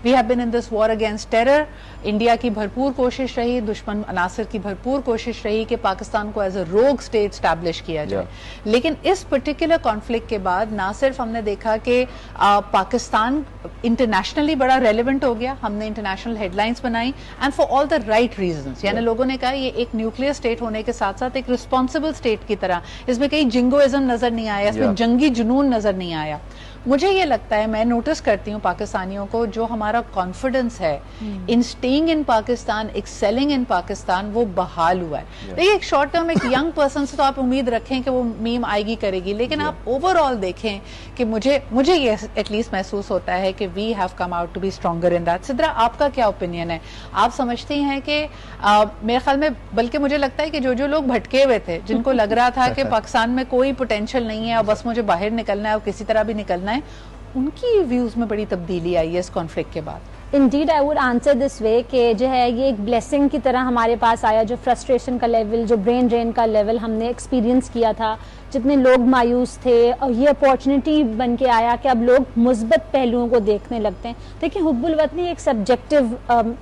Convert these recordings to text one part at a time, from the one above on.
We have been in this war against terror. India की भरपूर कोशिश रही, दुश्मन अनासिर की भरपूर कोशिश रही कि पाकिस्तान को एज अ रोग स्टेट स्टैब्लिश किया जाए। लेकिन इस पर्टिकुलर कॉन्फ्लिक्ट के बाद ना सिर्फ हमने देखा कि पाकिस्तान इंटरनेशनली बड़ा रेलिवेंट हो गया, हमने इंटरनेशनल हेडलाइंस बनाई and for all the right reasons. यानी लोगों ने कहा ये एक न्यूक्लियर स्टेट होने के साथ साथ एक रिस्पॉन्सिबल स्टेट की तरह, इसमें कहीं जिंगोइज्म नजर नहीं आया, इसमें जंगी जुनून नजर नहीं आया। मुझे ये लगता है, मैं नोटिस करती हूँ पाकिस्तानियों को, जो हमारा कॉन्फिडेंस है इन स्टेइंग इन पाकिस्तान, एक्सेलिंग इन पाकिस्तान, वो बहाल हुआ है। देखिए, एक शॉर्ट टर्म एक यंग पर्सन से तो आप उम्मीद रखें कि वो मीम आएगी करेगी, लेकिन आप ओवरऑल देखें कि मुझे ये एटलीस्ट महसूस होता है कि we have come out to be stronger in that. Sidra, आपका क्या ओपिनियन है? आप समझती हैं कि मेरे ख्याल में, बल्कि मुझे लगता है कि जो लोग भटके हुए थे, जिनको लग रहा था कि पाकिस्तान में कोई पोटेंशियल नहीं है और बस मुझे बाहर निकलना है और किसी तरह भी निकलना है, उनकी व्यूज में बड़ी तब्दीली आई है इस कॉन्फ्लिक्ट के बाद। Indeed I would answer this way कि जो है ये एक ब्लेसिंग की तरह हमारे पास आया, जो फ्रस्ट्रेशन का लेवल, जो ब्रेन ड्रेन का लेवल हमने एक्सपीरियंस किया था, जितने लोग मायूस थे, और ये अपॉर्चुनिटी बन के आया कि अब लोग मुस्बत पहलुओं को देखने लगते हैं। देखिए, हुब्बुल वतनी एक सब्जेक्टिव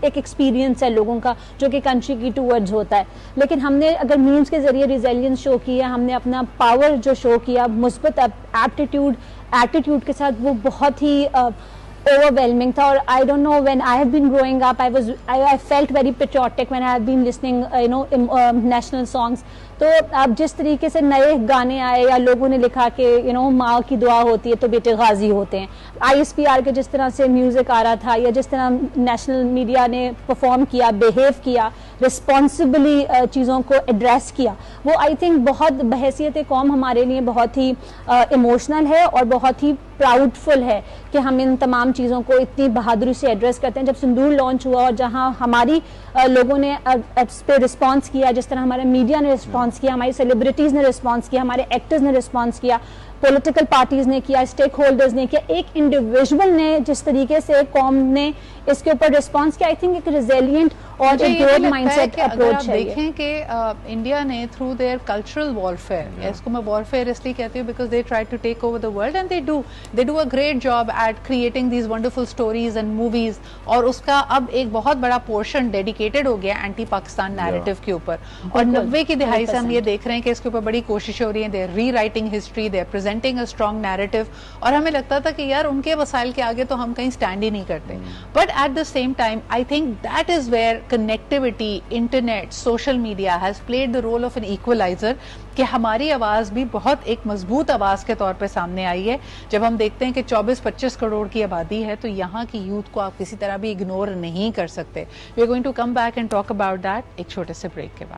एक एक्सपीरियंस है लोगों का, जो कि कंट्री की टूवर्ड्स होता है। लेकिन हमने अगर मीम्स के जरिए रिजिलियंस शो किया, हमने अपना पावर जो शो किया, मुस्बत एटीट्यूड के साथ, वो बहुत ही overwhelming था। और I don't know, when I have been growing up, I felt very patriotic when I have been listening national songs। तो अब जिस तरीके से नए गाने आए या लोगों ने लिखा कि माँ की दुआ होती है तो बेटे गाजी होते हैं, ISPR के जिस तरह से म्यूजिक आ रहा था, या जिस तरह नेशनल मीडिया ने परफॉर्म किया, बिहेव किया, रिस्पॉन्सिबली चीज़ों को एड्रेस किया, वो आई थिंक बहुत बहैसियत कौम हमारे लिए बहुत ही इमोशनल है और बहुत ही प्राउडफुल है कि हम इन तमाम चीज़ों को इतनी बहादुरी से एड्रेस करते हैं। जब सिंदूर लॉन्च हुआ और जहां हमारी लोगों ने इस पे रिस्पॉन्स किया, जिस तरह हमारे मीडिया ने रिस्पॉन्स किया, हमारी सेलिब्रिटीज़ ने रिस्पॉन्स किया, हमारे एक्टर्स ने रिस्पॉन्स किया, पॉलिटिकल पार्टीज ने किया, स्टेक होल्डर्स ने किया, एक इंडिविजुअल ने जिस तरीके से कौम ने इसके ऊपर रिस्पॉन्स किया, आई थिंक एक रेजिलिएंट और एक ग्रोथ माइंडसेट अप्रोच है। देखें कि इंडिया ने थ्रू देयर कल्चरल वॉरफेयर, इसको मैं वॉरफेयर इसलिए कहती हूँ because they try to take over the world and they do a great job at creating these wonderful stories and movies, और उसका अब एक बहुत बड़ा पोर्शन डेडिकेटेड हो गया एंटी पाकिस्तान नैरेटिव के ऊपर। और 90 की दिहाई से हम ये देख रहे हैं कि इसके ऊपर बड़ी कोशिश हो रही है, they are rewriting history, they are presenting a strong narrative, और हमें लगता था कि यार उनके वसाइल के आगे तो हम कहीं स्टैंड ही नहीं करते। But at the same time I think that is where connectivity, internet, social media has played the role of an equalizer, कि हमारी आवाज भी बहुत एक मजबूत आवाज के तौर पे सामने आई है। जब हम देखते हैं कि 24-25 करोड़ की आबादी है, तो यहाँ की यूथ को आप किसी तरह भी इग्नोर नहीं कर सकते। We are going to come back and talk about that एक छोटे से ब्रेक के बाद।